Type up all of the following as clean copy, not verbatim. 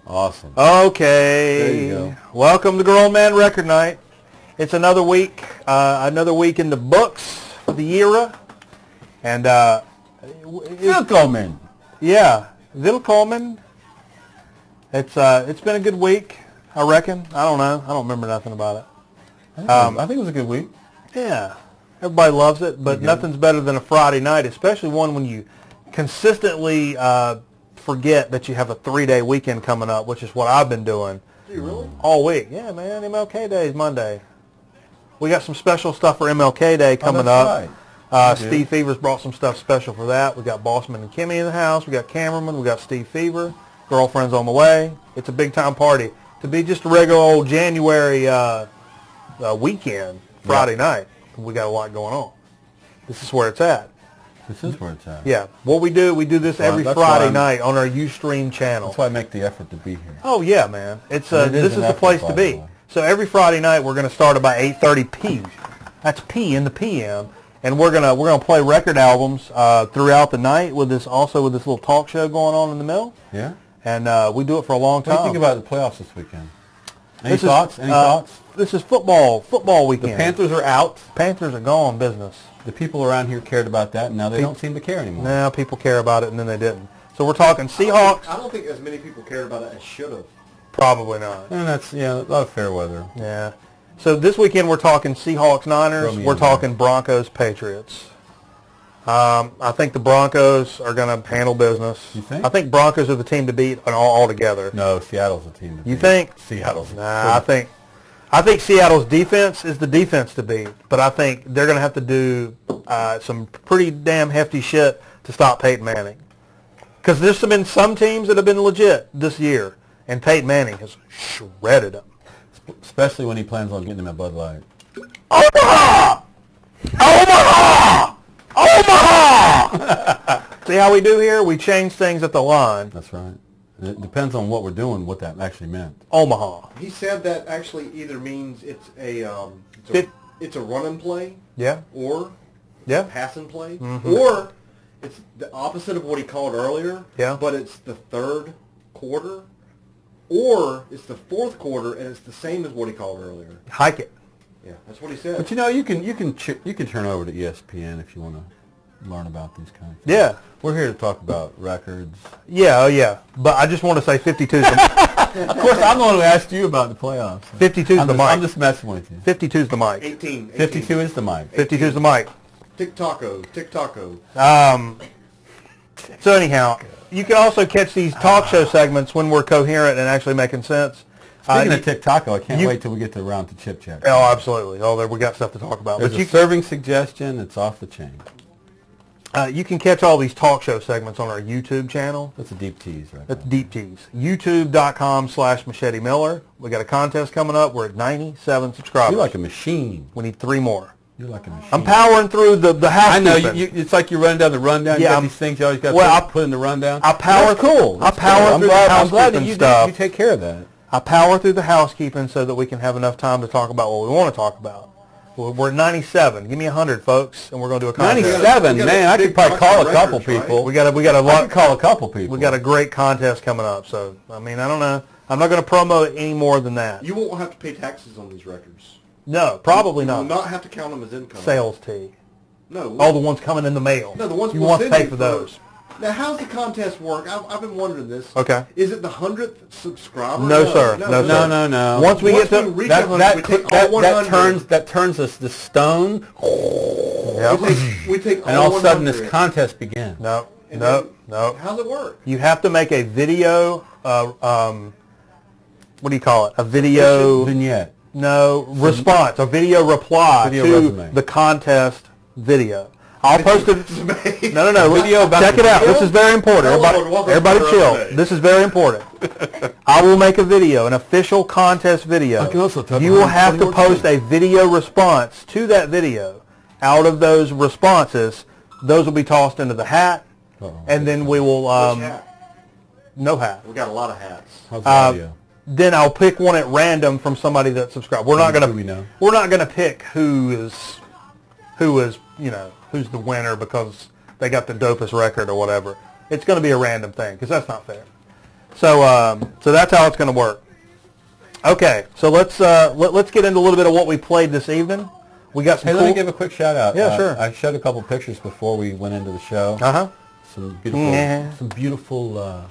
Awesome. Okay. There you go. Welcome to Grown Man Record Night. It's another week in the books for the era. And Willkommen. Yeah, willkommen. It's been a good week, I reckon. I don't know. I don't remember nothing about it. I think it was a good week. Yeah. Everybody loves it, but nothing's better than a Friday night, especially one when you consistently forget that you have a 3-day weekend coming up, which is what I've been doing. Do you really? All week. Yeah, man. MLK Day is Monday. We got some special stuff for MLK Day coming up. Right. Steve Fever's brought some stuff special for that. We got Bossman and Kimmy in the house. We got cameraman. We got Steve Fever. Girlfriend's on the way. It's a big time party. To be just a regular old January weekend, Friday night, we got a lot going on. This is where it's at. This is where it's at. Yeah. What we do this every Friday night on our Ustream channel. That's why I make the effort to be here. Oh, yeah, man. This is the effort, place to by the be. way. So every Friday night we're going to start about 8:30 p. That's P in the PM. And we're gonna play record albums throughout the night with this little talk show going on in the middle. Yeah. And we do it for a long time. What do you think about the playoffs this weekend? Any thoughts? Any thoughts? This is football weekend. The Panthers are out. Panthers are gone business. The people around here cared about that, and now they don't seem to care anymore. Now people care about it, and then they didn't. So we're talking Seahawks. I don't think as many people cared about it as should have. Probably not. And that's, a lot of fair weather. Yeah. So this weekend we're talking Seahawks, Niners. We're talking Broncos, Patriots. I think the Broncos are going to handle business. You think? I think Broncos are the team to beat all together. No, Seattle's the team to beat. You think? Seattle's. Nah, I think Seattle's defense is the defense to beat, but I think they're going to have to do some pretty damn hefty shit to stop Peyton Manning. Because there's been some teams that have been legit this year, and Peyton Manning has shredded them. Especially when he plans on getting them at Bud Light. Omaha! Omaha! Omaha! See how we do here? We change things at the line. That's right. It depends on what we're doing, what that actually meant. Omaha. He said that actually either means it's a run and play, Yeah. or Yeah. pass and play, or it's the opposite of what he called earlier. Yeah. But it's the third quarter, or it's the fourth quarter and it's the same as what he called earlier. Hike it. Yeah, that's what he said. But you can turn over to ESPN if you want to learn about these kinds of things. Yeah. We're here to talk about records. Yeah, oh yeah. But I just want to say 52 is the Of course, I'm the one who asked you about the playoffs. 52 is the mic. I'm just messing with you. 52 is the mic. 18. 52 is the mic. 52 is the mic. Tic-taco. So anyhow, you can also catch these talk show segments when we're coherent and actually making sense. Speaking of tic-taco, I can't wait till we get around to Chip Chat. Oh, absolutely. Oh, we got stuff to talk about. There's But a serving suggestion. It's off the chain. you can catch all these talk show segments on our YouTube channel. That's a deep tease, right? That's deep tease. YouTube.com/Machete Miller. We got a contest coming up. We're at 97 subscribers. You're like a machine. We need 3 more. You're like a machine. I'm powering through the housekeeping. I know. It's like you're running down the rundown. Yeah, You got these things you always got to put in the rundown. That's cool. I power through the I'm glad that housekeeping stuff. you take care of that. I power through the housekeeping so that we can have enough time to talk about what we want to talk about. We're at 97. Give me 100, folks, and we're going to do a contest. 97, man. I could probably call a couple people. We got a lot. I could call a couple people. We got a great contest coming up. So I mean, I don't know. I'm not going to promote any more than that. You won't have to pay taxes on these records. No, probably You not. will not have to count them as income. Sales tea. No. All the ones coming in the mail. No, the ones you we'll want to send pay you for those. Now, how's the contest work? I've been wondering this. Okay. Is it the 100th subscriber? No, sir. No, sir. No. Once we get to reach 100, we take all 100. that turns us the stone. Yep. We take all And all of a sudden 100. this contest begins. No. How's it work? You have to make a video. What do you call it? A video Vignette. No, response. A video reply Video to resume. the contest video. I'll post it. No. Video about Check the it out. video? This is very important. Everybody chill. This is very important. I will make a video, an official contest video. I can also talk You will about have to 20 post a video response to that video. Out of those responses, those will be tossed into the hat, and then we will. Which hat? No hat. We got a lot of hats. How's the audio? Then I'll pick one at random from somebody that subscribed. We're not gonna pick who is who's the winner because they got the dopest record or whatever. It's going to be a random thing because that's not fair. So that's how it's going to work. Okay, so let's get into a little bit of what we played this evening. We got some. Hey, let me give a quick shout out. Yeah, sure. I showed a couple pictures before we went into the show. Some beautiful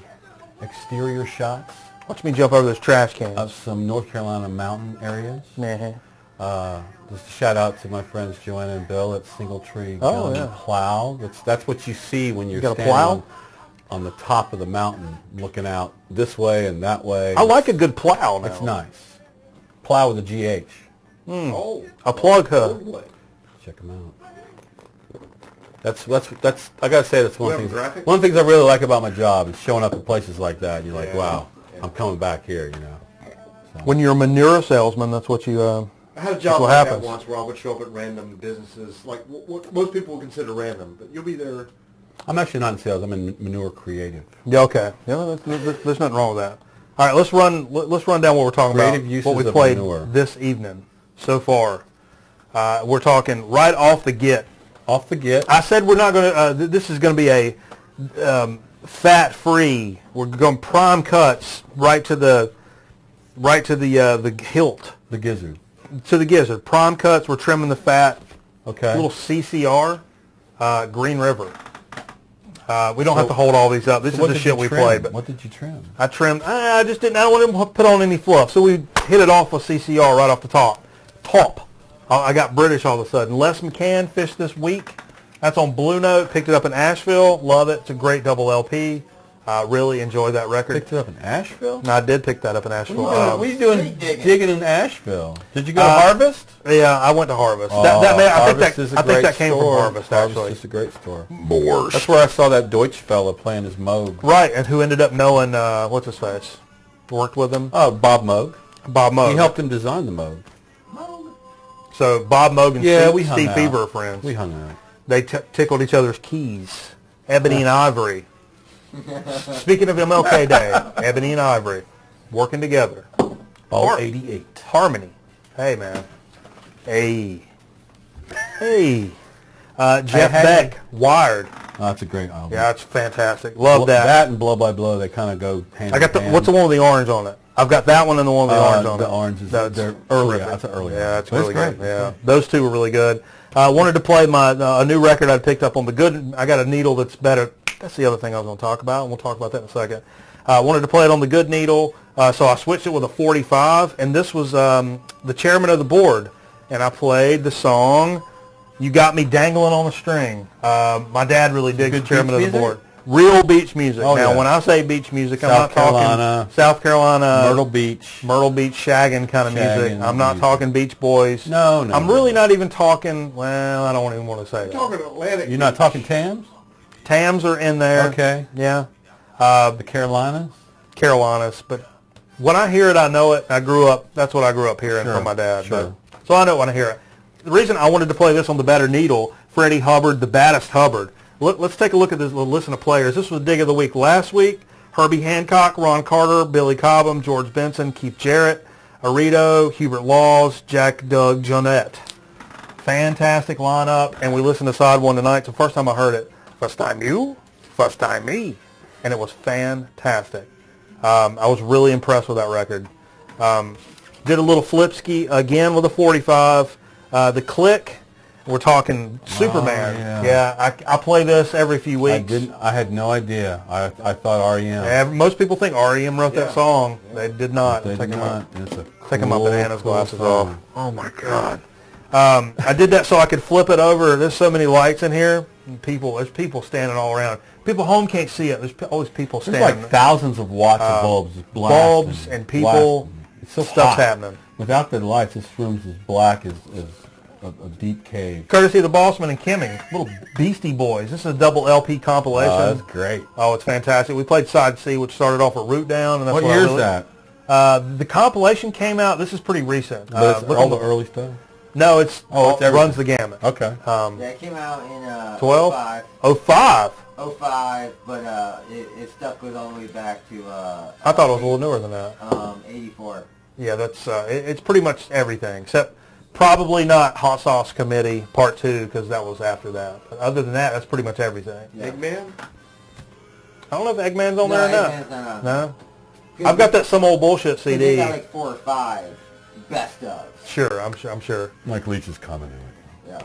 exterior shots. Watch me jump over those trash cans. Of some North Carolina mountain areas. Uh-huh. Just a shout out to my friends Joanna and Bill at Single Tree Gun and Plow. That's what you see when you're standing on the top of the mountain, looking out this way and that way. I like a good plow now. It's nice. Plow with a GH. A plug hook. Check them out. That's I gotta say that's one of the things I really like about my job is showing up at places like that. And you're like, wow, I'm coming back here, you know. So. When you're a manure salesman, that's what you. I had a job like that once where I would show up at random businesses, like what most people would consider random, but you'll be there. I'm actually not in sales. I'm in manure creative. Yeah, okay. Yeah, there's nothing wrong with that. All right, let's run down what we're talking creative about. Uses what we of played manure. This evening so far. We're talking right off the get. Off the get. I said we're not going to. This is going to be a fat-free. We're going prime cuts right to the hilt. The gizzard. To the gizzard. Prime cuts. We're trimming the fat. Okay. A little CCR. Green River. We don't have to hold all these up. This is the shit we played. But what did you trim? I trimmed. I just didn't. I don't want to put on any fluff. So we hit it off with CCR right off the top. I got British all of a sudden. Les McCann fished this week. That's on Blue Note. Picked it up in Asheville. Love it. It's a great double LP. Really enjoy that record. Picked it up in Asheville? No, I did pick that up in Asheville. What are you doing digging in Asheville? Did you go to Harvest? Yeah, I went to Harvest. I think that came from Harvest, actually. Harvest is a great store. That's where I saw that Deutsch fella playing his Moog. Right, and who ended up knowing, what's his face? Worked with him? Oh, Bob Moog. Bob Moog. He helped him design the Moog. So Bob Moog and Steve Fever are friends. We hung out. They tickled each other's keys. Ebony and Ivory. Speaking of MLK Day, Ebony and Ivory working together. Ball 88. Harmony. Hey, man. Hey. Jeff Beck, Wired. Oh, that's a great album. Yeah, it's fantastic. Love that. That and Blow by Blow, they kind of go hand in hand. What's the one with the orange on it? I've got that one and the one with the orange on it. The orange is they're early. That's an early one. Yeah, it's really good. Yeah, those two were really good. I wanted to play my a new record I picked up on the good. I got a needle that's better. That's the other thing I was going to talk about, and we'll talk about that in a second. I wanted to play it on the good needle, so I switched it with a 45, and this was the chairman of the board, and I played the song "You Got Me Dangling on a String." My dad really digs the chairman of the board. Real beach music. Now, when I say beach music, I'm not talking South Carolina, Myrtle Beach shagging kind of music. I'm not talking Beach Boys. No. I'm really not even talking. Well, I don't even want to say that. Talking Atlantic. You're not talking Tams? Tams are in there. Okay. Yeah. The Carolinas? Carolinas, but when I hear it, I know it. That's what I grew up hearing from my dad. Sure. So I know when I hear it. The reason I wanted to play this on the Better Needle, Freddie Hubbard, the baddest Hubbard. Let's take a look at this little listen of players. This was Dig of the Week last week. Herbie Hancock, Ron Carter, Billy Cobham, George Benson, Keith Jarrett, Arito, Hubert Laws, Jack Doug Jonette. Fantastic lineup, and we listened to side one tonight. It's the first time I heard it. First time you, first time me. And it was fantastic. I was really impressed with that record. Did a little flipski again with a 45. The Click. We're talking Superman. Yeah, I play this every few weeks. I had no idea. I thought REM. Yeah, most people think REM wrote that song. They did not. They did not. Take them up and Anna's glasses off. Oh my God. I did that so I could flip it over. There's so many lights in here. There's people standing all around. People home can't see it. There's always people standing. There's like thousands of watts of bulbs. Bulbs and people. It's so stuff's hot. happening. Without the lights, this room's as black as a deep cave. Courtesy of the Bossman and Kimming, little Beastie Boys. This is a double LP compilation. Oh, that's great. Oh, it's fantastic. We played Side C, which started off with Root Down. And that's what year is that? The compilation came out. This is pretty recent. But it's all the early stuff? No, it runs the gamut. Okay. That came out in 12? 05. 05? 05, but its stuff goes all the way back to... I thought it was a little newer than that. 84. Yeah, that's it's pretty much everything, except probably not Hot Sauce Committee Part 2, because that was after that. But other than that, that's pretty much everything. Yeah. Eggman? I don't know if Eggman's on there or not. Eggman's not on. No? I've got that Some Old Bullshit They CD. got like 4 or 5 best of. Sure, I'm sure. Mike Leach is coming in. Yeah.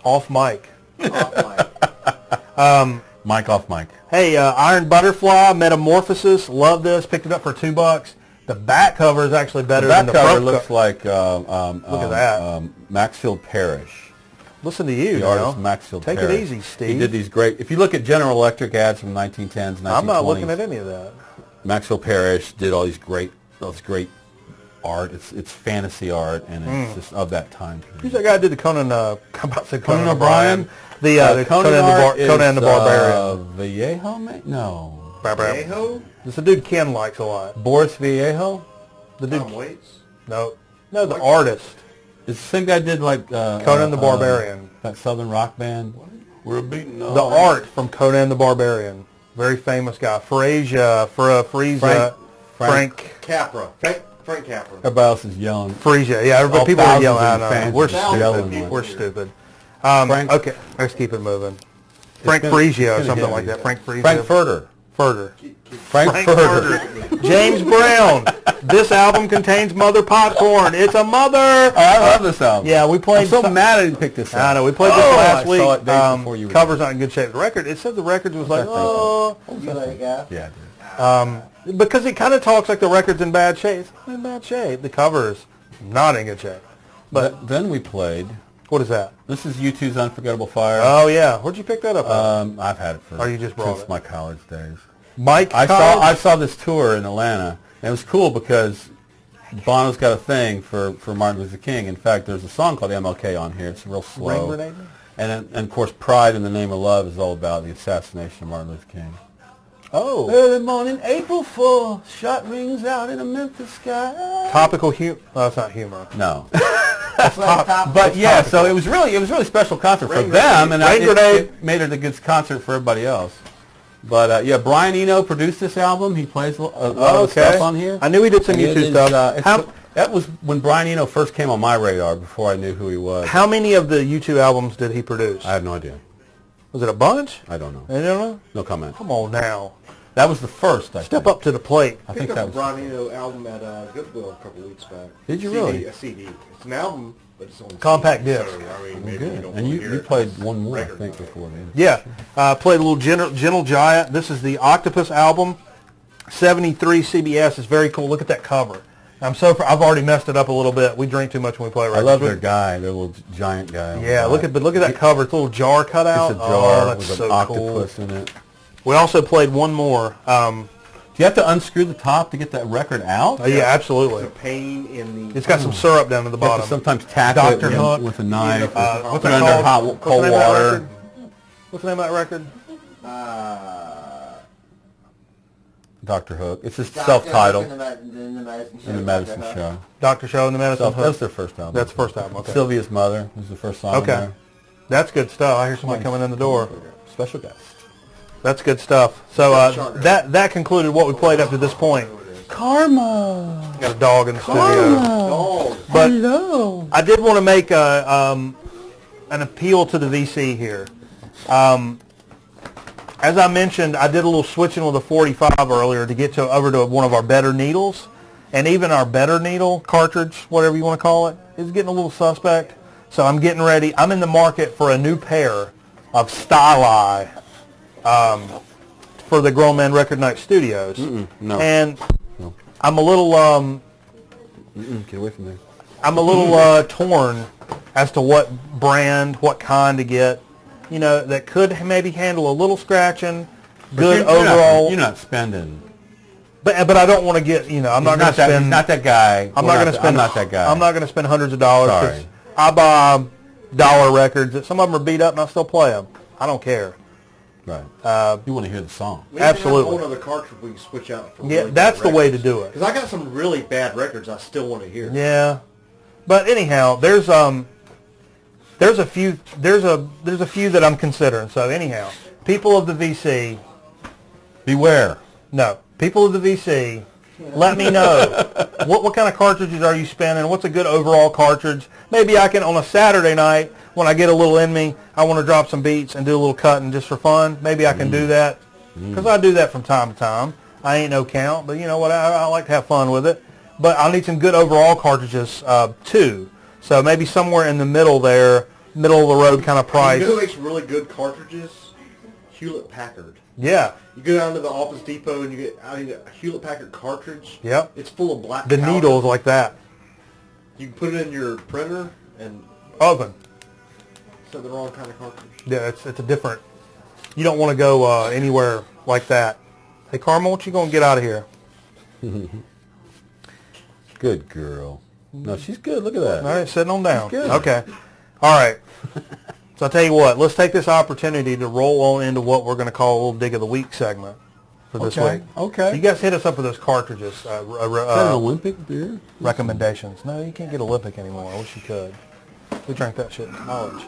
Off mic. Off mic. Mike off mic. Hey, Iron Butterfly, Metamorphosis, love this. Picked it up for $2. The back cover is actually better The than back the cover front looks like Look at that. Maxfield Parrish. Listen to you, The artist now. Maxfield Take Parrish. it easy, Steve. He did these great. If you look at General Electric ads from 1910s, 1920s, I'm not looking at any of that. Maxfield Parrish did all these great art. It's fantasy art, and it's just of that time period. Who's that guy who did the Conan? I'm about to say Conan O'Brien. The Conan the Barbarian. Vallejo, mate? No. Vallejo? It's a dude Ken likes a lot. Boris Vallejo? The dude. Tom Waits? No, the artist. It's the same guy did like Conan the Barbarian. That Southern rock band. We're beating The art from Conan the Barbarian. Very famous guy. Frasier. Frank Capra. Frank Capra. Everybody else is yelling. Frasier. Yeah, everybody. All People are thousands yelling. of I know. fans We're are yelling. stupid. We're stupid. Frank- Okay, let's keep it moving. Frank gonna- Frasier or it's gonna something hit like me. that. Frank Frasier. Frank Furter. Furter. Frank Furter. James Brown. This album contains mother popcorn. It's a mother. I love this album. Yeah, we played. I'm so mad I didn't pick this up. I know. We played this I last saw it week. days before you were Cover's not in good shape. The record. It said the record was like, oh, You let it go? Yeah, I did. because it kind of talks like the record's in bad shape. It's not in bad shape. The cover's not in good shape. But then we played. What is that? This is U2's Unforgettable Fire. Oh yeah. Where'd you pick that up? At? I've had it for Or you just brought since it? my college days. Mike. I saw this tour in Atlanta, and it was cool because Bono's got a thing for Martin Luther King. In fact, there's a song called MLK on here. It's real slow. Ring grenade? And of course, Pride in the Name of Love is all about the assassination of Martin Luther King. Oh. Early morning, April 4, shot rings out in a Memphis sky. Topical humor. Oh, it's not humor. No. That's like top. But yeah, so it was really special concert for them, and it made it a good concert for everybody else. But yeah, Brian Eno produced this album. He plays a lot of stuff on here. I knew he did some And it YouTube is, stuff. that was when Brian Eno first came on my radar before I knew who he was. How many of the YouTube albums did he produce? I have no idea. Was it a bunch? I don't know. You don't know? No comment. Come on now. That was the first. I Step think. up to the plate. I I think picked that up a was. Brian Eno album at Goodwill a couple of weeks back. Did you CD, really? A CD. It's an album, but it's on Compact CD, disc. So, I mean, maybe Good. you don't And want you to hear it. played one more, I Record think, mode. before then. Yeah. Played a little Gentle Giant. This is the Octopus album. 73 CBS. It's very cool. Look at that cover. I've already messed it up a little bit. We drink too much when we play I records. love their guy, their little giant guy. Yeah, look at that cover. It's a little jar cut out. It's a jar Oh, that's with an so octopus cool. in it. We also played one more. Do you have to unscrew the top to get that record out? Yeah, absolutely. It's a pain in the... It's got some syrup down at the You have bottom. to sometimes tack Dr. it Hook. with a knife. What's put it that under called? cold What's the name of that water. record? What's the name of that record? Dr. Hook. It's just Dr. self-titled. Hook in the Medicine Show. In the Medicine Show. Dr. Show and the Medicine That was Hook. their first album. That's the first album, okay. Sylvia's Mother was the first song. Okay. There. That's good stuff. I hear somebody coming in the door. Special guest. That's good stuff. So that concluded what we played up to this point. Karma. Got a dog in the studio. Oh, But Hello. I did want to make an appeal to the VC here. As I mentioned, I did a little switching with a 45 earlier to get over to one of our better needles. And even our better needle cartridge, whatever you want to call it, is getting a little suspect. So I'm getting ready. I'm in the market for a new pair of Styli for the Grown Man Record Night Studios. no. And No. I'm a little... Get away from there. I'm a little torn as to what brand, what kind to get, that could maybe handle a little scratching, good overall. You're not spending. But I don't want to get, I'm not going to spend. He's not that guy. I'm not going to spend. I'm not that guy. I'm not going to spend hundreds of dollars. 'cause Sorry. I buy dollar records. Some of them are beat up, and I still play them. I don't care. Right. You want to hear the song. we have Absolutely. a whole other cartridge we can switch out for. Yeah, really that's bad the way to records. do it. Because I got some really bad records I still want to hear. Yeah, but anyhow, there's a few that I'm considering. So anyhow, people of the VC, Beware. no, people of the VC, let me know what kind of cartridges are you spending? What's a good overall cartridge? Maybe I can on a Saturday night when I get a little in me, I want to drop some beats and do a little cutting just for fun. Maybe I can do that because I do that from time to time. I ain't no count, but you know what? I like to have fun with it. But I'll need some good overall cartridges too. So maybe somewhere in the middle there, middle of the road kind of price. You know who makes really good cartridges? Hewlett-Packard. Yeah. You go down to the Office Depot and you get a Hewlett-Packard cartridge. Yep. It's full of black The powder. needles like that. You can put it in your printer and Oven. set the wrong kind of cartridge. Yeah, it's a different. You don't want to go anywhere like that. Hey, Carmel, what you gonna get out of here? Good girl. No, she's good. Look at that. All right, sitting on down. Good. Okay. All right. So I'll tell you what. Let's take this opportunity to roll on into what we're going to call a little dig of the week segment for this week. Okay. You guys hit us up with those cartridges. Is that an Olympic beer? Recommendations. No, you can't get Olympic anymore. I wish you could. We drank that shit in college.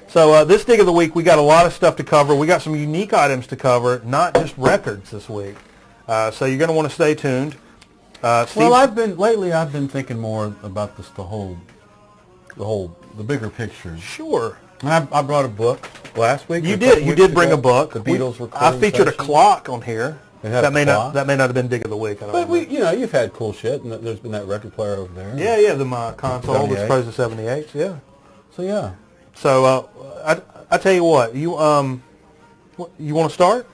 So this dig of the week, we got a lot of stuff to cover. We got some unique items to cover, not just records this week. So you're going to want to stay tuned. Steve? Well, I've been thinking more about this, the bigger pictures. Sure. And I brought a book last week. You did bring a book. The Beatles were. I featured a clock on here. That may clock? not have been dig of the week. I don't know. But you've had cool shit, and there's been that record player over there. Yeah, my console was 78. supposed to 78s. Yeah. So yeah. So I tell you what, you want to start?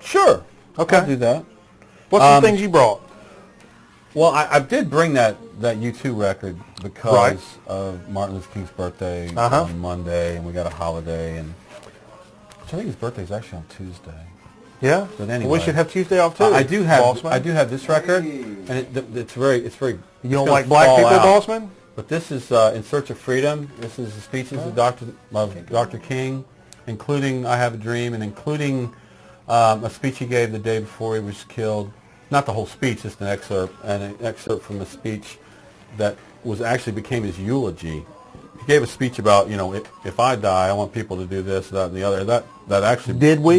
Sure. Okay. I'll do that. What's some things you brought? Well, I did bring that U2 record because Right. of Martin Luther King's birthday Uh-huh. on Monday, and we got a holiday, which I think his birthday is actually on Tuesday. Yeah. But anyway, We should have Tuesday off too. I do have Bossman. this record, and it's very. You don't like black people, out. Bossman? But this is In Search of Freedom. This is the speeches of Dr. King, including I Have a Dream, and including a speech he gave the day before he was killed. Not the whole speech, just an excerpt from a speech that actually became his eulogy. He gave a speech about, if I die, I want people to do this, that, and the other. That actually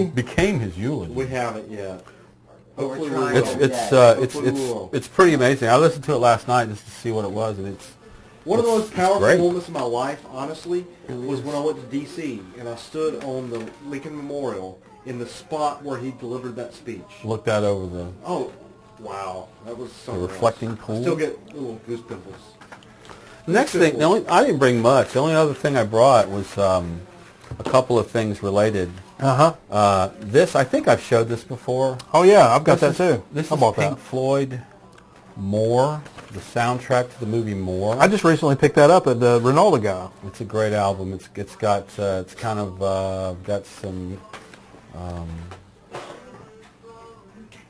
became his eulogy. We haven't yet. Hopefully trying. we will. It's pretty amazing. I listened to it last night just to see what it was, and it's One of the most powerful great. moments of my life, honestly, was when I went to D.C. and I stood on the Lincoln Memorial in the spot where he delivered that speech. looked out over the Oh, wow. That was something reflecting else. pool. I still get little goose pimples. Next thing, I didn't bring much. The only other thing I brought was a couple of things related. This, I think I've showed this before. Oh yeah, I've got that too. This How is about Pink that? Floyd, More, the soundtrack to the movie More. I just recently picked that up at the Ronaldo guy. It's a great album. It's got it's kind of got some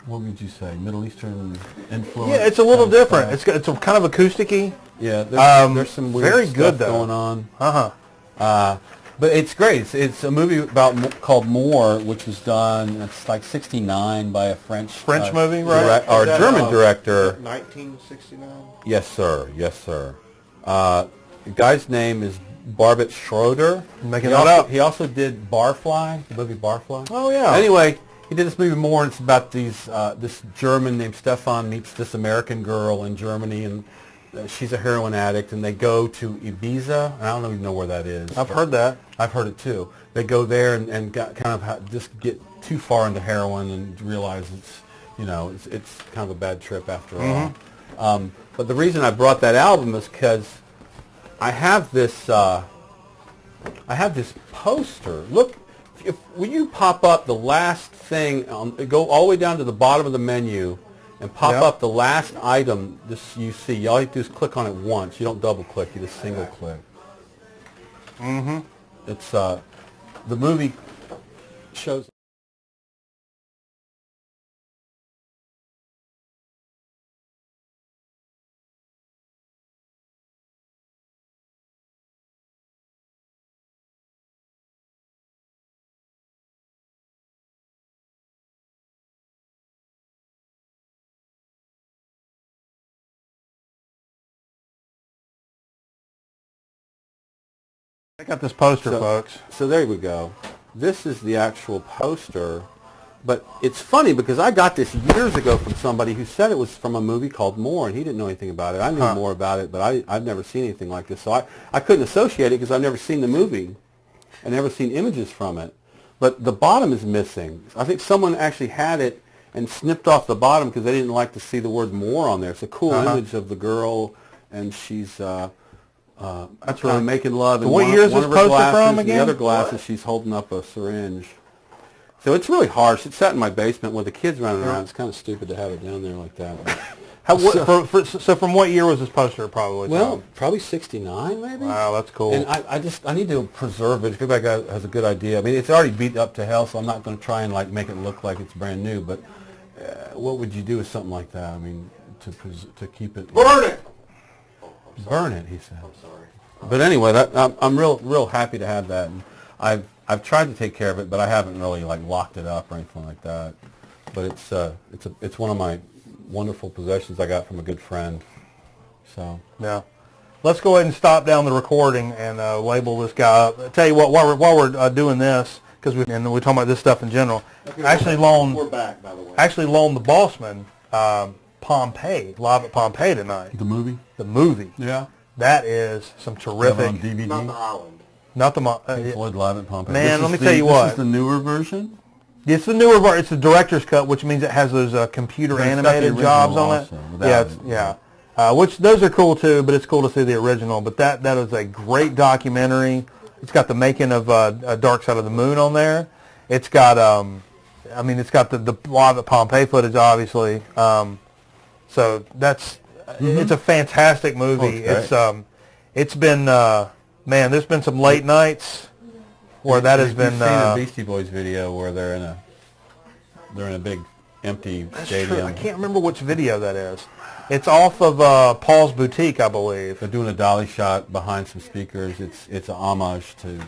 what would you say, Middle Eastern influence? Yeah, it's a little different. It's a kind of acousticy. Yeah, there's some weird very stuff good though. going on. Uh-huh. But it's great. It's a movie called More, which was done. It's like '69 by a French movie, right? Or German director. 1969? Yes, sir. Yes, sir. The guy's name is Barbet Schroeder. Making that up. He also did Barfly, the movie Barfly. Oh yeah. Anyway, he did this movie More, and it's about this German named Stefan meets this American girl in Germany, and she's a heroin addict, and they go to Ibiza, and I don't even know where that is. I've heard that. I've heard it too. They go there and just get too far into heroin and realize it's kind of a bad trip after all. But the reason I brought that album is because I have this poster. Look, when you pop up the last thing, go all the way down to the bottom of the menu, and pop up the last item you see. All you do is click on it once. You don't double click. You just single click. It's the movie shows. I got this poster, folks. So there we go. This is the actual poster, but it's funny because I got this years ago from somebody who said it was from a movie called More, and he didn't know anything about it. I knew more about it, but I've never seen anything like this, so I couldn't associate it because I've never seen the movie. I've never seen images from it. But the bottom is missing. I think someone actually had it and snipped off the bottom because they didn't like to see the word more on there. It's a cool image of the girl, and she's that's right. making love. And what year is this poster from again? The other glasses, she's holding up a syringe. So it's really harsh. It's sat in my basement with the kids running around. It's kind of stupid to have it down there like that. So from what year was this poster probably? Well, probably 69 maybe. Wow, that's cool. And I need to preserve it. If anybody has a good idea. I mean, it's already beat up to hell, so I'm not going to try and like make it look like it's brand new. But what would you do with something like that? I mean, to keep it. Burn it! Burn it, he said. I'm sorry. But anyway, I'm real happy to have that. And I've tried to take care of it, but I haven't really like locked it up or anything like that. But it's one of my wonderful possessions I got from a good friend. So yeah, let's go ahead and stop down the recording and label this guy up. I'll tell you what, while we're doing this, because we're talking about this stuff in general. Okay, we're back, by the way. Actually loaned the Bossman Pompeii, live at Pompeii tonight. the movie. The movie. Yeah. That is some terrific. On DVD. Not the island. Not the Pink Floyd Live at Pompeii. Man, let me tell you This what. is the newer version. It's the newer version. It's the director's cut, which means it has those computer But it's got the animated original jobs on it. also, Yeah, without it. which those are cool too. But it's cool to see the original. But that is a great documentary. It's got the making of Dark Side of the Moon on there. It's got it's got the live at Pompeii footage, obviously. So that's it's a fantastic movie. It's been man, there's been some late nights where that has been. You've seen a Beastie Boys video where they're in a big empty stadium. True. I can't remember which video that is. It's off of Paul's Boutique, I believe. They're doing a dolly shot behind some speakers. It's an homage to.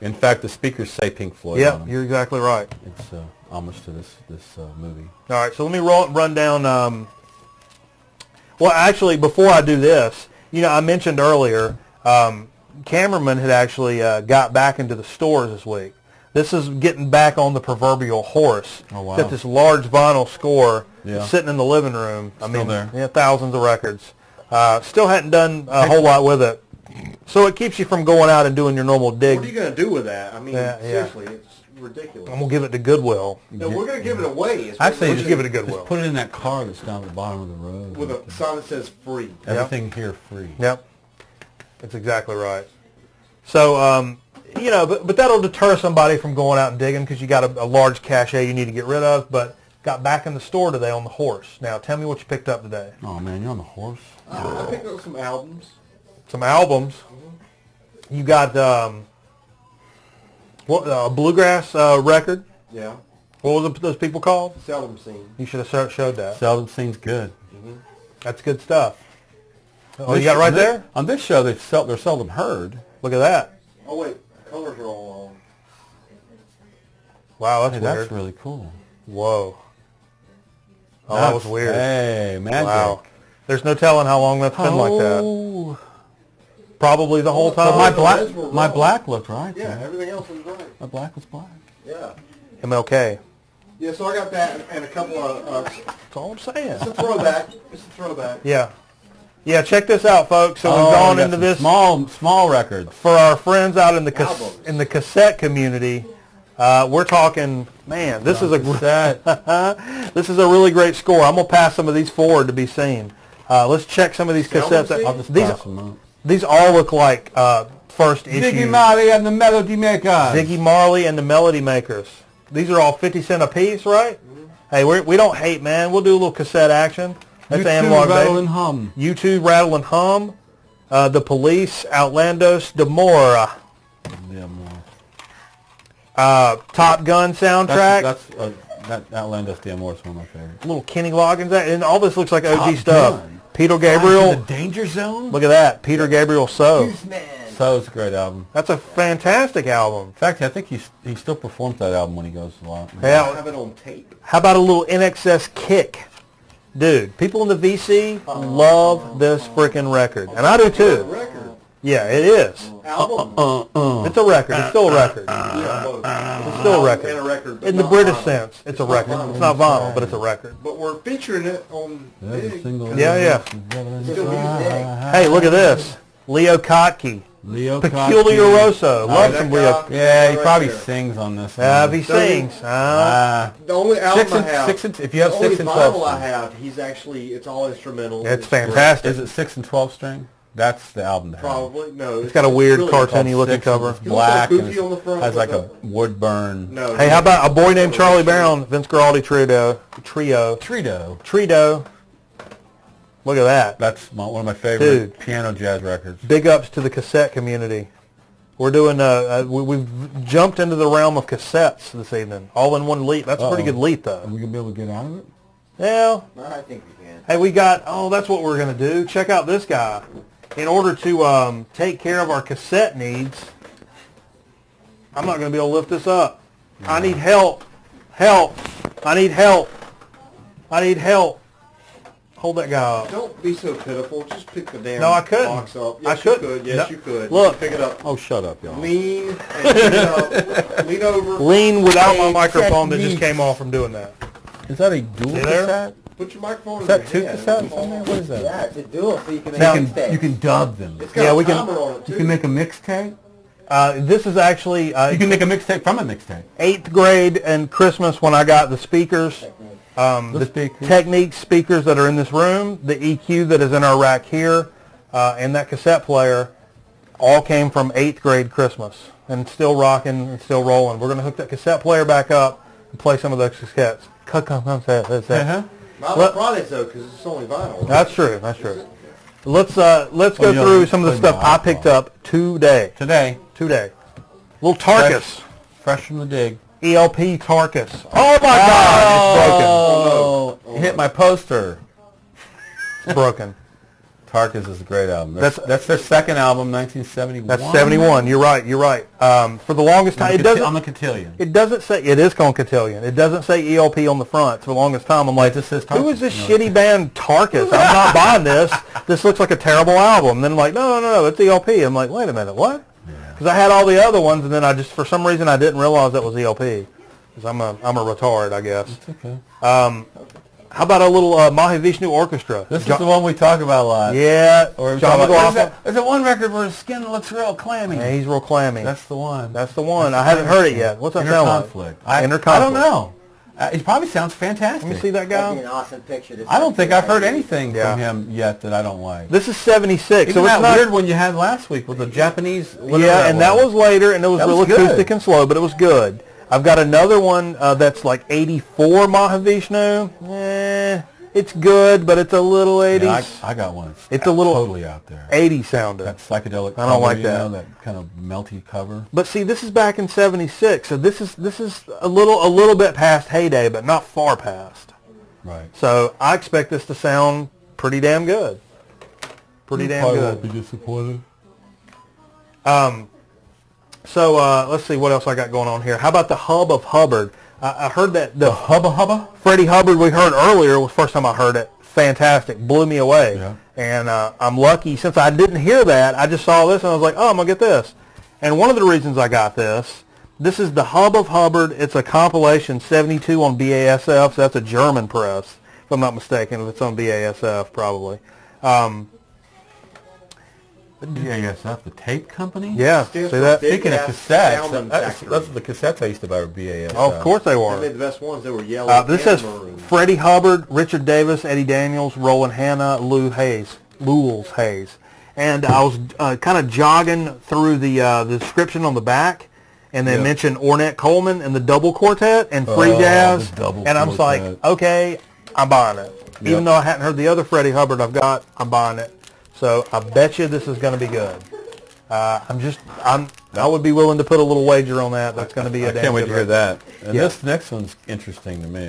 In fact, the speakers say Pink Floyd. Yeah, on them. you're exactly right. It's homage to this movie. All right, so let me run down. Well, actually, before I do this, I mentioned earlier, Cameraman had actually got back into the stores this week. This is getting back on the proverbial horse. Oh, wow. Got this large vinyl score Yeah. sitting in the living room. Still there. Yeah, thousands of records. Still hadn't done a whole lot with it. So it keeps you from going out and doing your normal dig. What are you going to do with that? I mean, Yeah. seriously, it's ridiculous. I'm going to give it to Goodwill. No, we're going to give it away. It's Actually, Let's give it a Goodwill. Just put it in that car that's down at the bottom of the road. with a sign that says free. Everything here free. Yep, that's exactly right. So, but that'll deter somebody from going out and digging because you got a large cachet you need to get rid of. But got back in the store today on the horse. Now, tell me what you picked up today. Oh man, you're on the horse. I picked up some albums. Some albums. You got a bluegrass record. Yeah. What was those people called? Seldom seen. You should have showed that. Seldom Seen's good. That's good stuff. Oh, you got it right there? On this show, they're seldom heard. Look at that. Oh, wait. The colors are all wrong. Wow, that's Hey, weird. that's really cool. Whoa. Oh, that was weird. Hey, magic. Wow. There's no telling how long that's been like that. Oh. Probably the whole time. But my black looked right. Yeah, though. everything else was right. My black was black. Yeah. MLK. Yeah, so I got that and a couple of... That's all I'm saying. it's a throwback. It's a throwback. Yeah. Yeah, check this out, folks. So we've gone we got into some this small records. for our friends out in the Albums. in the cassette community. We're talking, man, this is this is a really great score. I'm gonna pass some of these forward to be seen. Let's check some of these cassettes. I'll just These pass them up. these all look like first issue. Ziggy Marley and the Melody Makers. Ziggy Marley and the Melody Makers. These are all 50 cent a piece, right? Hey, we don't hate, man. We'll do a little cassette action. That's analog, Rattle baby. and Hum. U2, Rattle and Hum. The Police, Outlandos, Demora. Yeah, more. Top Gun soundtrack. That Outlandos D'Amore is one of my favorites. Little Kenny Loggins. And all this looks like OG Top stuff. Gun. Peter Gabriel. The Danger Zone. Look at that. Peter Gabriel So. So it's a great album. That's a fantastic album. In fact, I think he still performs that album when he goes a lot. I Yeah. have it on tape. How about a little NXS Kick? Dude, people in the VC love this freaking record. And I do too. Record. Yeah, it is. Album. It's a record. It's still a record. Yeah, both. It's still a And a record. record. but In the not British vinyl. sense, it's a not record. vinyl. It's not vinyl, but it's a record. But we're featuring it on big. Yeah, yeah. Still music. Hey, look at this. Leo Kottke. Leo Peculiaroso. Love some Leo. Yeah, he Right probably there. sings on this If one. he sings. The only album Six I and- have, six and- if you have the only 6 and 12 vinyl I string. have, he's actually, it's all instrumental. It's great. fantastic. Is it 6 and 12 string? That's the album to have. Probably, no. It's got a weird really cartoony Called looking Six, cover. and it's He looks like black and Goofy it's- on the front has with like a wood burn. No. Hey, how about A Boy Named Charlie Brown, Vince Guaraldi Trio. Trito. Look at that. That's one of my favorite Dude. piano jazz records. Big ups to the cassette community. We're doing, we've jumped into the realm of cassettes this evening. All in one leap. That's a pretty good leap, though. Are we going to be able to get out of it? Yeah. I think we can. Hey, we got, that's what we're going to do. Check out this guy. In order to take care of our cassette needs, I'm not going to be able to lift this up. I need help. Help. I need help. I need help. Hold that guy up. Don't be so pitiful. Just pick the damn No, I couldn't. box up. I Yes, you couldn't. could. Yes, No. you could. Look. Pick it up. Oh, shut up, y'all. Lean and pick it up. Lean over. Lean without my Hey, microphone that just technique. came off from doing that. Is that a dual See there? cassette? Put your microphone Is in that your 2 hand. cassettes on there? What is that? Yeah, it's a dual, so you can make Now, mistakes. You can dub them. It's got Yeah, a we can- timer on it, too. You can make a mixtape. This is actually You can make a mixtape from a mixtape. 8th grade and Christmas when I got the speakers. The speakers. Technique speakers that are in this room, the EQ that is in our rack here, and that cassette player all came from 8th grade Christmas and still rocking and still rolling. We're going to hook that cassette player back up and play some of those cassettes. Uh-huh. Not Let- on Fridays, though, because it's only vinyl. That's true. That's true. Let's go you through don't some of the play stuff my I picked up today. Today, Little Tarkus. fresh from the dig. ELP Tarkus. Oh my God, Oh, hit my poster. it's broken. Tarkus is a great album. That's- That's their second album, 1971. That's 71. You're right. For the longest time, I'm it a cotillion. doesn't say, it is called Cotillion. It doesn't say ELP on the front. For the longest time, I'm like, It just says who Tarkus, is this you know. shitty band Tarkus? I'm not buying this. This looks like a terrible album. And then I'm like, no, it's ELP. I'm like, wait a minute, what? Because I had all the other ones, and then I just, for some reason, I didn't realize that was ELP. Because I'm a retard, I guess. It's okay. How about a little Mahavishnu Orchestra? This is the one we talk about a lot. Yeah. Or we John talk about, McLaughlin. there's that one record where his skin looks real clammy. Yeah, he's real clammy. That's the one. That's the one. I haven't heard it yet. What's that Inner sound like? conflict. Inner I conflict. don't know. It probably sounds fantastic. Let me see that That'd be guy. an awesome picture. to I don't send think to I've heard everybody. anything Yeah. from him yet that I don't like. This is 76. Even so it's that not weird one you had last week with the Japanese. whatever Yeah, and that was later, and it was That real was good. acoustic and slow, but it was good. I've got another one that's like 84 Mahavishnu. It's good, but it's a little 80s. Yeah, I got one. It's a little- totally out there. 80 sounding. That psychedelic. I don't cover, like you that. know, that kind of melty cover. But see, this is back in 76, so this is a little bit past heyday, but not far past. Right. So I expect this to sound pretty damn good. Pretty damn Probably good. won't be disappointed. So let's see what else I got going on here. How about the Hub of Hubbard? I heard that the Hubba? Freddie Hubbard we heard earlier was the first time I heard it. Fantastic, blew me away. Yeah. And I'm lucky since I didn't hear that. I just saw this and I was like, oh, I'm gonna get this. And one of the reasons I got this is the Hub of Hubbard. It's a compilation, 72 on BASF. So that's a German press, if I'm not mistaken. If it's on BASF, probably. BASF, the tape company? Yeah, see Stands for that? Big Speaking of Gas cassettes, Sound that's Factory. the cassettes I used to buy were BASF. Oh, of course they They were. made the best ones. They were yellow This and says maroon. Freddie Hubbard, Richard Davis, Eddie Daniels, Roland Hanna, Lewis Hayes. And I was kind of jogging through the description on the back, and they Yeah. mentioned Ornette Coleman and the double quartet and free Oh, jazz. the double And I'm just like, quartet. okay, I'm buying it. Yep. Even though I hadn't heard the other Freddie Hubbard I've got, I'm buying it. So I bet you this is going to be good. I would be willing to put a little wager on that. That's going to be a I damn can't wait good to hear record. that. And Yeah. this next one's interesting to me.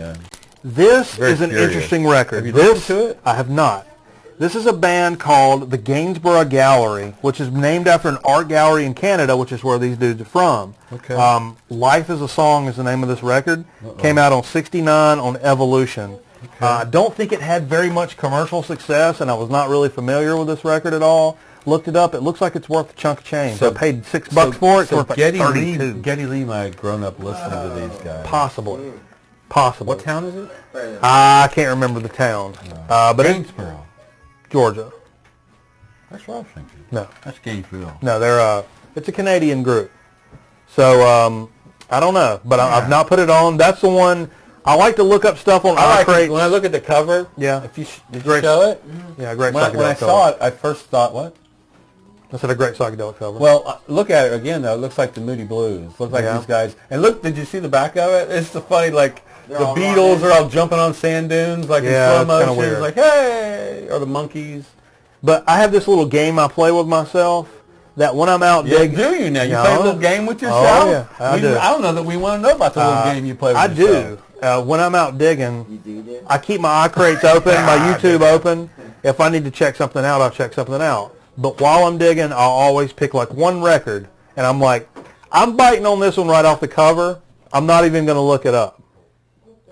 This Very is an curious. interesting record. Have you this, listened to it? I have not. This is a band called the Gainsborough Gallery, which is named after an art gallery in Canada, which is where these dudes are from. Okay. Life is a Song is the name of this record. Came out on 69 on Evolution. I don't think it had very much commercial success, and I was not really familiar with this record at all. Looked it up. It looks like it's worth a chunk of change. So- I paid $6 for it. So it's worth Geddy like Lee, 32. Geddy Lee might have grown up listening to these guys. Possibly. Possibly. What town is it? I can't remember the town. But it's Gainsborough. Georgia. That's what I was thinking. No. That's Gainesville. No, they're it's a Canadian group. So I don't know, but I've not put it on. That's the one I like to look up stuff on. I like it, when I look at the cover. Yeah. If you show it. Yeah, great. When I saw it, I first thought, what? I said a great psychedelic cover. Well, look at it again though. It looks like the Moody Blues. Looks like these guys. And look, did you see the back of it? It's the funny, like the Beatles are all jumping on sand dunes, like in slow motion. Weird. Like, hey, or the Monkees. But I have this little game I play with myself. That when I'm out digging. Do you now? You play a little game with yourself? Oh, yeah, I do. I don't know that we want to know about the little game you play with yourself. I do. When I'm out digging, I keep my iCrates open, my YouTube open. If I need to check something out, I'll check something out. But while I'm digging, I'll always pick like one record, and I'm like, I'm biting on this one right off the cover. I'm not even going to look it up.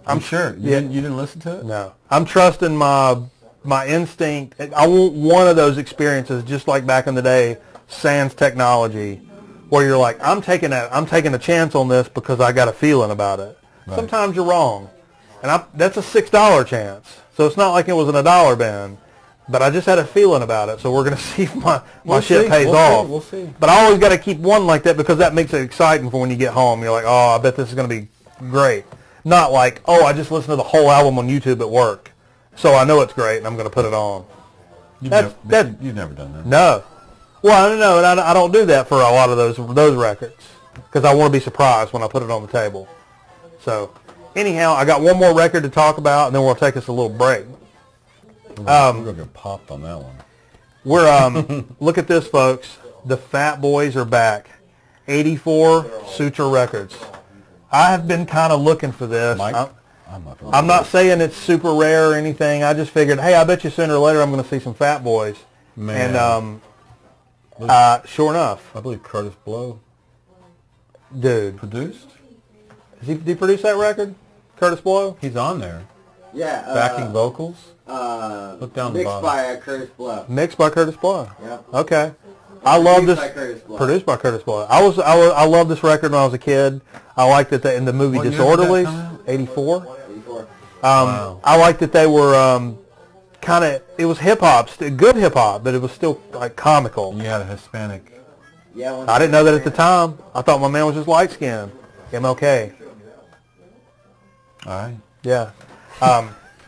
I'm sure. You didn't listen to it? No. I'm trusting my instinct. I want one of those experiences, just like back in the day, sans technology, where you're like, I'm taking a chance on this because I got a feeling about it. Right. Sometimes you're wrong, and that's a $6 chance. So it's not like it was in a dollar bin, but I just had a feeling about it. So we're gonna see if my shit pays off. We'll see. But I always got to keep one like that because that makes it exciting for when you get home. You're like, oh, I bet this is gonna be great. Not like, oh, I just listened to the whole album on YouTube at work, so I know it's great and I'm gonna put it on. You've never done that. No. Well, I don't know, and I don't do that for a lot of those records because I want to be surprised when I put it on the table. So, anyhow, I got one more record to talk about, and then we'll take us a little break. We're gonna get popped on that one. We're look at this, folks. The Fat Boys are back. 84 Suture Records. I have been kind of looking for this. Mike? I'm not saying it's super rare or anything. I just figured, hey, I bet you sooner or later I'm going to see some Fat Boys. Man. And sure enough. I believe Curtis Blow produced. Did he produce that record? Curtis Blow? He's on there. Yeah. Backing vocals. Look down the bottom. Mixed by Curtis Blow. Mixed by Curtis Blow. Yep. Okay. I love this. Produced by Curtis Blow. I love this record when I was a kid. I liked that in the movie Disorderly, 84. Wow. I liked that they were kind of. It was hip hop, good hip hop, but it was still like comical. You had a Hispanic. Yeah. I didn't know that at the time. I thought my man was just light skinned. MLK. All right. Yeah.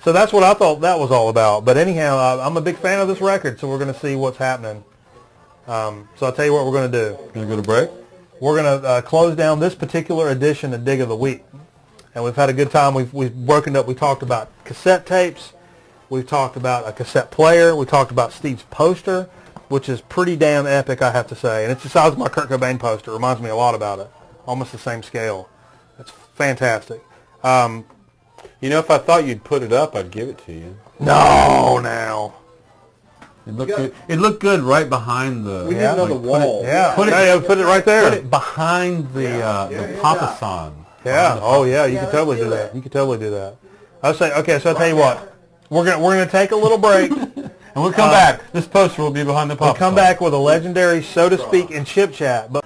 So that's what I thought that was all about. But anyhow, I'm a big fan of this record, so we're going to see what's happening. So I'll tell you what we're going to do. Going to go to break? We're going to close down this particular edition of Dig of the Week. And we've had a good time. We've broken up. We talked about cassette tapes. We've talked about a cassette player. We talked about Steve's poster, which is pretty damn epic, I have to say. And it's the size of my Kurt Cobain poster. It reminds me a lot about it. Almost the same scale. It's fantastic. You know, if I thought you'd put it up, I'd give it to you. No, now. It looked good. It looked good right behind the. We need another wall. Put it right there. Put it behind the Papa San. Yeah. Oh yeah. You could totally do that. You could totally do that. I'll say. Okay. So I'll tell you what. We're gonna take a little break, and we'll come back. This poster will be behind the Papa San. We'll come back with a legendary, so to speak, and chip chat. But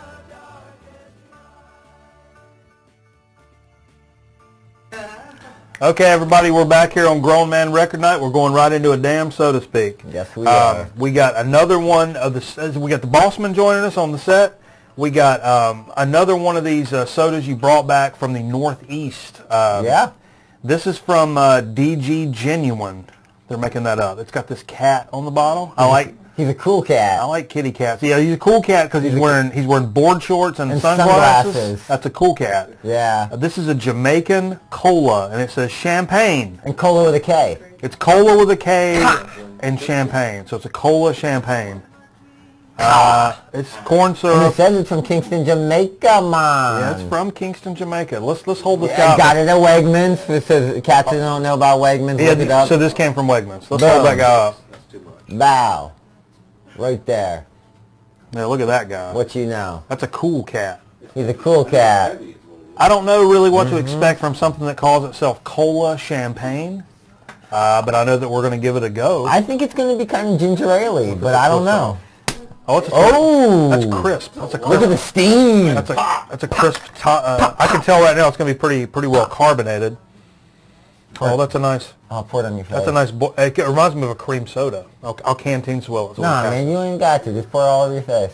okay, everybody, we're back here on Grown Man Record Night. We're going right into a dam, so to speak. Yes, we are. We got another one of the. We got the Bossman joining us on the set. We got another one of these sodas you brought back from the Northeast. Yeah. This is from DG Genuine. They're making that up. It's got this cat on the bottle. I like. He's a cool cat. I like kitty cats. Yeah, he's a cool cat because he's wearing board shorts and sunglasses. That's a cool cat. Yeah. This is a Jamaican cola, and it says champagne. And cola with a K. It's cola with a K and champagne. So it's a cola champagne. It's corn syrup. And it says it's from Kingston, Jamaica, man. Yeah, it's from Kingston, Jamaica. Let's hold this guy. guy. Got it at Wegmans. It says cats that don't know about Wegmans. Look it up. So this came from Wegmans. Let's hold that guy up. Bow. Right there. Yeah, look at that guy. What you know? That's a cool cat. He's a cool cat. I don't know really what to expect from something that calls itself cola champagne, but I know that we're going to give it a go. I think it's going to be kind of ginger ale, but I don't know. Oh, that's crisp. That's a crisp. Look at the steam. That's a crisp. I can tell right now it's going to be pretty well carbonated. Oh, that's a nice. I'll pour it on your face. That's a nice. It reminds me of a cream soda. I'll canteen swell it. Nah, man, you ain't got to. Just pour it all over your face.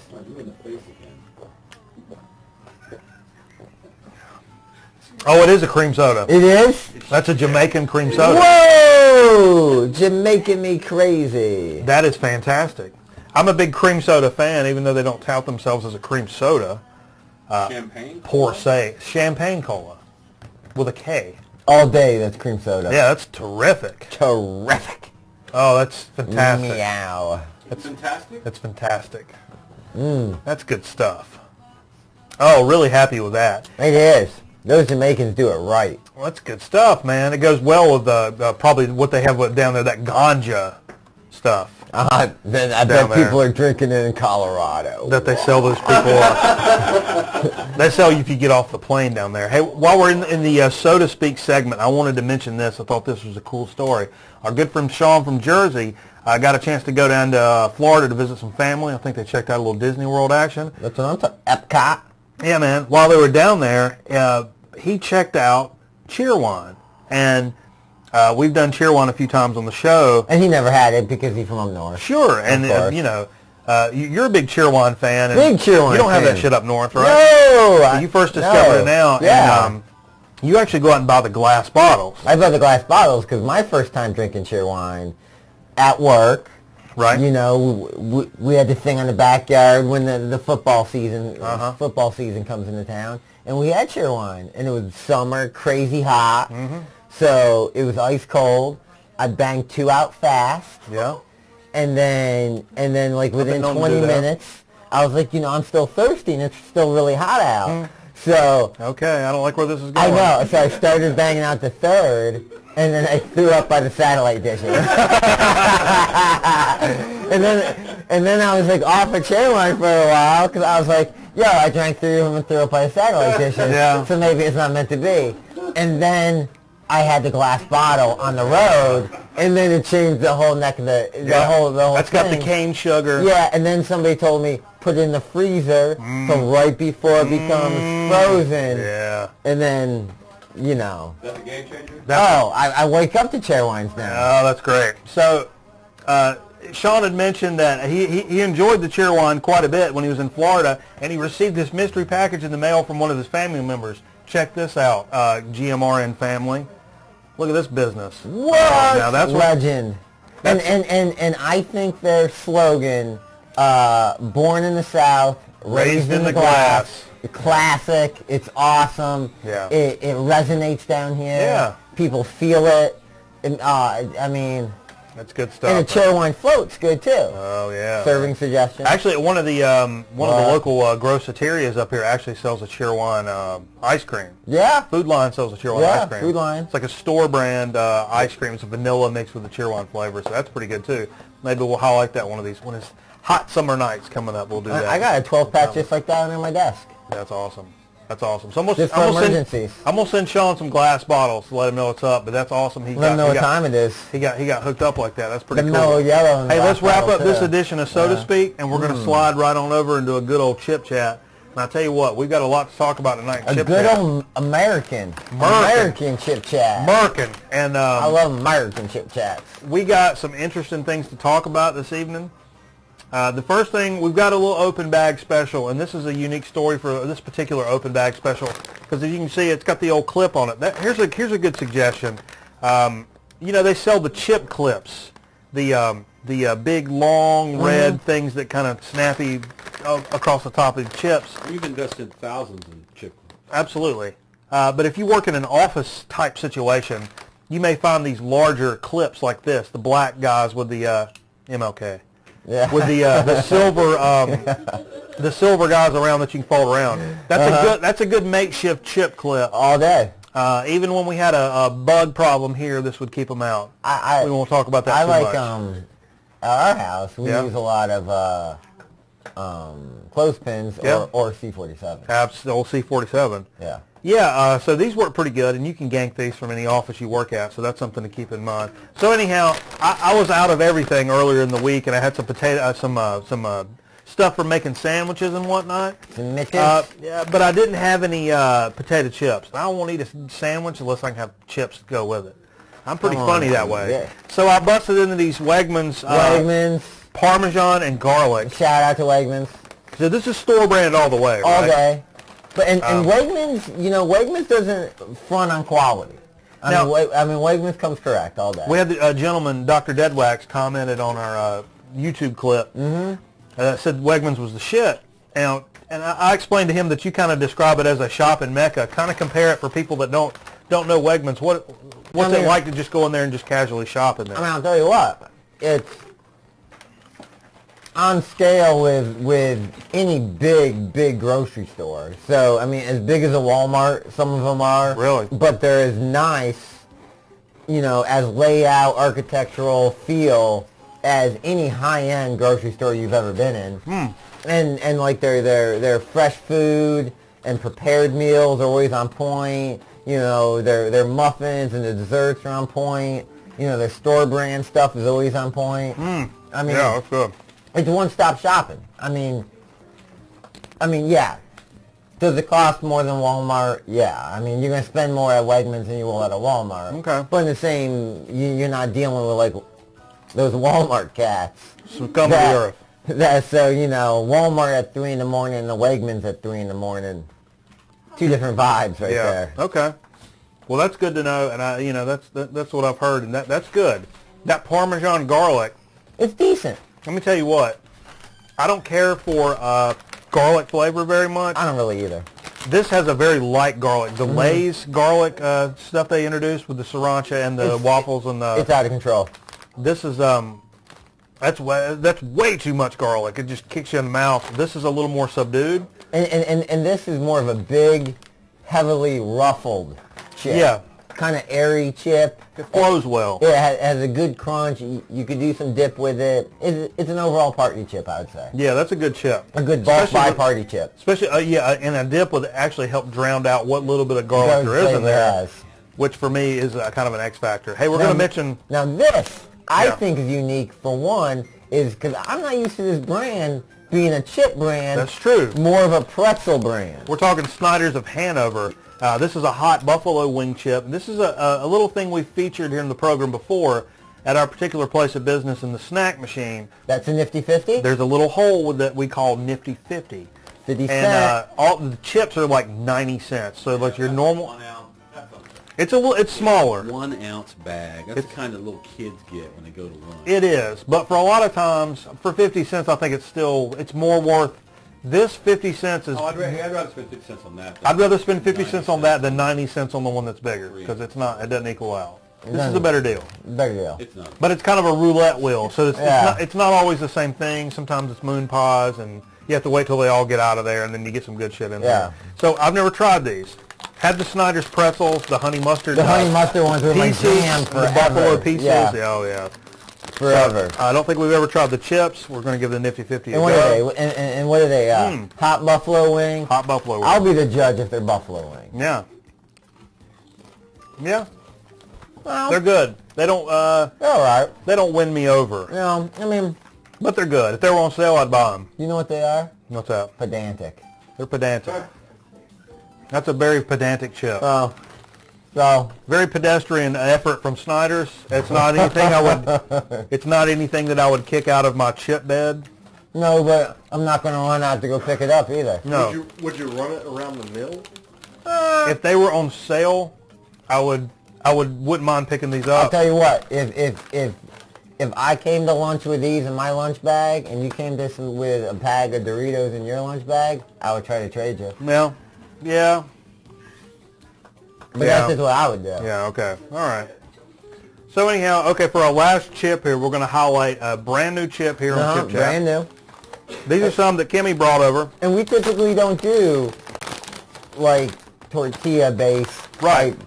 Oh, it is a cream soda. It is? That's a Jamaican cream soda. Whoa! Jamaican me crazy. That is fantastic. I'm a big cream soda fan, even though they don't tout themselves as a cream soda. Champagne? Poor say. Champagne cola. With a K. All day, that's cream soda. Yeah, that's terrific. Terrific. Oh, that's fantastic. Meow. That's fantastic? That's fantastic. That's good stuff. Oh, really happy with that. It is. Those Jamaicans do it right. Well, that's good stuff, man. It goes well with probably what they have down there, that ganja stuff. Then I bet people are drinking it in Colorado. That they sell those people. They sell you if you get off the plane down there. Hey, while we're in the so to speak segment, I wanted to mention this. I thought this was a cool story. Our good friend Sean from Jersey got a chance to go down to Florida to visit some family. I think they checked out a little Disney World action. That's what I'm talking. Epcot. Yeah, man. While they were down there, he checked out Cheerwine. And we've done Cheerwine a few times on the show. And he never had it because he's from up north. Sure. And, you know, you're a big Cheerwine fan. And big Cheerwine You don't have fan. that shit up north, right? No! You first discovered it now. Yeah. And you actually go out and buy the glass bottles. I bought the glass bottles because my first time drinking Cheerwine at work. Right. You know, we had this thing on the backyard when the football season comes into town, and we had Cheerwine, and it was summer, crazy hot, so it was ice cold. I banged 2 out fast. Yeah. And then like within 20 minutes, I was like, you know, I'm still thirsty, and it's still really hot out. So. Okay, I don't like where this is going. I know. So I started banging out the third. And then I threw up by the satellite dishes. and then I was like off of Cheerwine for a while because I was like, yo, I drank 3 of them and threw up by the satellite dishes. Yeah. So maybe it's not meant to be. And then I had the glass bottle on the road, and then it changed the whole neck of the whole That's thing. got the cane sugar. Yeah, and then somebody told me put it in the freezer so right before it becomes frozen. Yeah. And then. You know. Is that the game changer? I wake up to Cheerwines now. Oh, that's great. So, Sean had mentioned that he enjoyed the Cheerwine quite a bit when he was in Florida, and he received this mystery package in the mail from one of his family members. Check this out, GMRN family. Look at this business. What? Now that's legend. And I think their slogan, born in the South, raised in the glass. Classic. It's awesome. Yeah. It resonates down here. Yeah. People feel it. And, I mean. That's good stuff. And the Cheerwine float's good too. Oh yeah. Serving suggestions. Actually, one of the local groceterias up here actually sells a Cheerwine ice cream. Yeah. Food Line sells a Cheerwine ice cream. Food Line. It's like a store brand ice cream. It's a vanilla mixed with the Cheerwine flavor, so that's pretty good too. Maybe we'll highlight that one of these when it's hot summer nights coming up. We'll do that. I got a 12-pack just like that on my desk. That's awesome. That's awesome. So just for emergencies. I'm gonna send Sean some glass bottles to let him know what's up. But that's awesome. Let him know what time it is. He got hooked up like that. That's pretty cool. Mellow yellow. Hey, let's wrap up this edition of So to Speak, and we're gonna slide right on over into a good old chip chat. And I tell you what, we've got a lot to talk about tonight. A good old American chip chat. American. And I love American chip chats. We got some interesting things to talk about this evening. The first thing, we've got a little open bag special, and this is a unique story for this particular open bag special, because as you can see, it's got the old clip on it. Here's a good suggestion. You know, they sell the chip clips, the big, long, red things that kind of snappy across the top of the chips. We've invested thousands in chip clips. Absolutely. But if you work in an office-type situation, you may find these larger clips like this, the black guys with the MLK. Yeah. With the silver guys around that you can fold around. That's a good makeshift chip clip. All day. Even when we had a bug problem here, this would keep them out. We won't talk about that too much. At our house, we use a lot of clothespins or C47. The old C47. Yeah. Yeah, so these work pretty good, and you can gank these from any office you work at, so that's something to keep in mind. So anyhow, I was out of everything earlier in the week, and I had some stuff for making sandwiches and whatnot. Some mittens? Yeah, but I didn't have any potato chips. I don't want to eat a sandwich unless I can have chips to go with it. I'm pretty Come funny on, that way. yeah. So I busted into these Wegmans, Wegmans. Parmesan and garlic. Shout out to Wegmans. So this is store brand all the way, All right? day. But and Wegmans, Wegmans doesn't front on quality. I mean, Wegmans comes correct all day. We had a gentleman, Dr. Deadwax, commented on our YouTube clip. Said Wegmans was the shit. And I explained to him that you kind of describe it as a shopping mecca. Kind of compare it for people that don't know Wegmans. What's it like to just go in there and just casually shop in there? I mean, I'll tell you what, it's on scale with any big grocery store. So, I mean, as big as a Walmart, some of them are. Really? But they're as nice, as layout, architectural feel as any high-end grocery store you've ever been in. And like their fresh food and prepared meals are always on point. Their muffins and the desserts are on point. Their store brand stuff is always on point. I mean, yeah, that's good. It's one-stop shopping. I mean, yeah. Does it cost more than Walmart? Yeah. I mean, you're going to spend more at Wegmans than you will at a Walmart. Okay. But in the same, you're not dealing with like those Walmart cats. Some scum of the earth. So, Walmart at 3 in the morning and the Wegmans at 3 in the morning. Two different vibes right there. Okay. Well, that's good to know, and that's what I've heard, and that's good. That Parmesan garlic. It's decent. Let me tell you what. I don't care for garlic flavor very much. I don't really either. This has a very light garlic. The Lay's garlic stuff they introduced with the sriracha and the waffles and the. It's out of control. This is that's way too much garlic. It just kicks you in the mouth. This is a little more subdued. And this is more of a big, heavily ruffled chip. Yeah. Kind of airy chip. It flows well. Yeah, it has a good crunch. You could do some dip with it. It's an overall party chip, I would say. Yeah, that's a good chip. A good bulk buy party chip. Especially, and a dip would actually help drown out what little bit of garlic there is in there. Which for me is kind of an X factor. Hey, we're going to mention... Now this, I think is unique for one, is because I'm not used to this brand being a chip brand. That's true. More of a pretzel brand. We're talking Snyder's of Hanover. This is a hot buffalo wing chip. This is a little thing we featured here in the program before at our particular place of business in the snack machine. That's a Nifty 50? There's a little hole that we call Nifty 50. 50 cents. And all the chips are like 90 cents. So like your normal... 1 ounce. It's smaller. 1 ounce bag. That's the kind of little kids get when they go to lunch. It is. But for a lot of times, for 50 cents, I think it's more worth... This 50 cents is... Oh, I'd rather spend 50 cents on that. I'd rather spend 50 cents on that than 90 cents on the one that's bigger because it doesn't equal out. This is a better deal. Better deal. It's not. But it's kind of a roulette wheel, so it's not always the same thing. Sometimes it's moon pies, and you have to wait till they all get out of there, and then you get some good shit in there. So I've never tried these. Had the Snyder's pretzels, the honey mustard. The honey mustard ones were my jam forever. The buffalo pieces. Yeah. Oh, yeah. Forever. I don't think we've ever tried the chips. We're going to give the Nifty 50 a and go. What are they? And what are they? Hot buffalo wing? Hot buffalo wing. I'll be the judge if they're buffalo wing. Yeah. Yeah. Well, they're good. They don't... they're all right. They don't win me over. No, I mean... But they're good. If they were on sale, I'd buy them. You know what they are? What's that? Pedantic. They're pedantic. That's a very pedantic chip. Oh. So very pedestrian effort from Snyder's. It's not anything It's not anything that I would kick out of my chip bed. No, but I'm not going to run out to go pick it up either. No. Would you run it around the mill? If they were on sale, I wouldn't mind picking these up. I'll tell you what. If I came to lunch with these in my lunch bag and you came to with a bag of Doritos in your lunch bag, I would try to trade you. Well, yeah. But that's just what I would do. Yeah, okay. All right. So anyhow, okay, for our last chip here, we're going to highlight a brand new chip here on Chip Chat. Brand new. These are some that Kimmy brought over. And we typically don't do, like, tortilla-based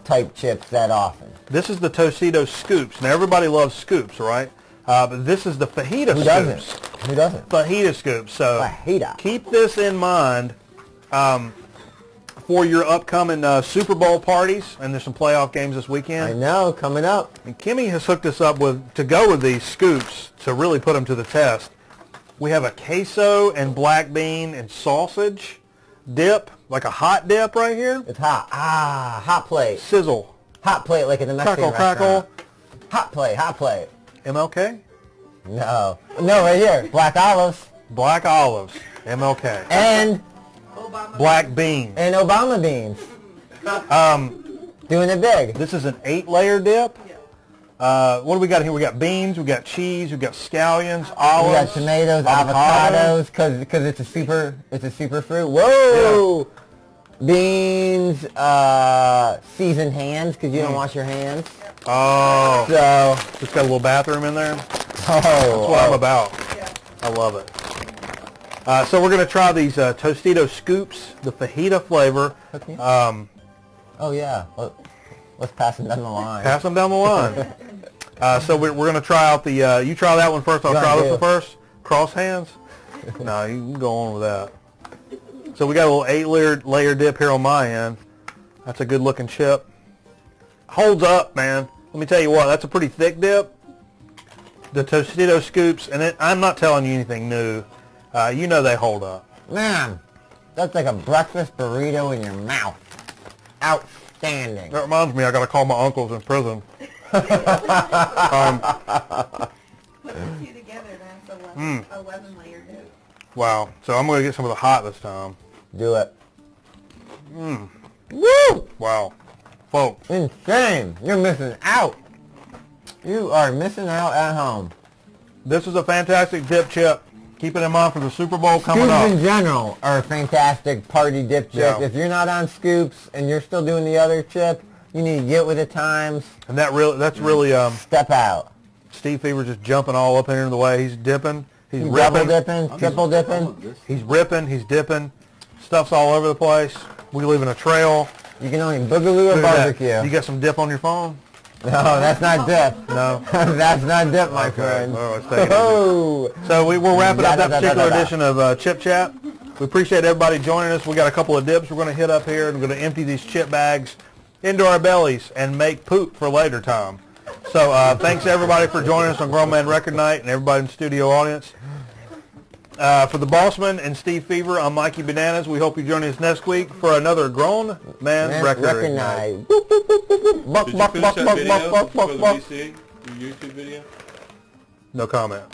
type chips that often. This is the Tocido Scoops. Now, everybody loves scoops, right? But this is the Fajita Scoops. Who doesn't? Fajita Scoops. So Fajita. Keep this in mind for your upcoming Super Bowl parties, and there's some playoff games this weekend. I know, coming up. And Kimmy has hooked us up to go with these scoops to really put them to the test. We have a queso and black bean and sausage dip, like a hot dip right here. It's hot. Hot plate. Sizzle. Hot plate like in the Mexican Crackle, restaurant. crackle. Hot plate, hot plate. MLK? No. No, right here. Black olives. Black olives. MLK. And Black beans. and Obama beans. Doing it big. This is an 8-layer dip. What do we got here? We got beans, we got cheese, we got scallions, We olives. got tomatoes, avocado. avocados, because it's a super fruit. Whoa! Beans, seasoned hands, because you don't wash your hands. Oh, So, it's got a little bathroom in there. oh, That's what I'm about. I love it. So we're going to try these Tostito Scoops, the fajita flavor. oh yeah. Let's pass them down the line. Pass them down the line. So we're going to try out the, you try that one first, I'll Go try ahead, this do one first. Cross hands? No, you can go on with that. So we got a little 8-layer dip here on my end. That's a good looking chip. Holds up, man. Let me tell you what, that's a pretty thick dip. The Tostito Scoops, and I'm not telling you anything new. You know they hold up. Man, that's like a breakfast burrito in your mouth. Outstanding. That reminds me, I got to call my uncles in prison. Put the two together, that's 11 layer dip. Wow. So I'm going to get some of the hot this time. Do it. Woo! Wow. Folks, Insane. You're missing out. You are missing out at home. this is a fantastic dip chip. Keep it in mind for the Super Bowl coming Scoops up. in general are a fantastic party dip chip. Yeah. If you're not on Scoops and you're still doing the other chip, you need to get with the times. And that's really Step out. Steve Fever just jumping all up into the way. He's dipping. He's Double ripping. dipping, triple dipping. He's ripping. He's dipping. Stuff's all over the place. We leaving a trail. You can only boogaloo or Look at that. barbecue. You got some dip on your phone? No, that's not dip. No. That's not dip, my Okay. friend. Well, let's take it easy. Oh. So we're wrapping up that particular Da-da-da-da-da-da. edition of Chip Chat. We appreciate everybody joining us. We got a couple of dips we're going to hit up here, and we're going to empty these chip bags into our bellies and make poop for later time. So thanks everybody for joining us on Grown Man Record Night and everybody in the studio audience. For the Bossman and Steve Fever, I'm Mikey Bananas. We hope you join us next week for another Grown Man Record Night. Night. Boop, boop, boop, boop, boop. Buck, Did you buck, finish buck, that buck, video buck, buck, for the buck. VC? Your YouTube video? No comment.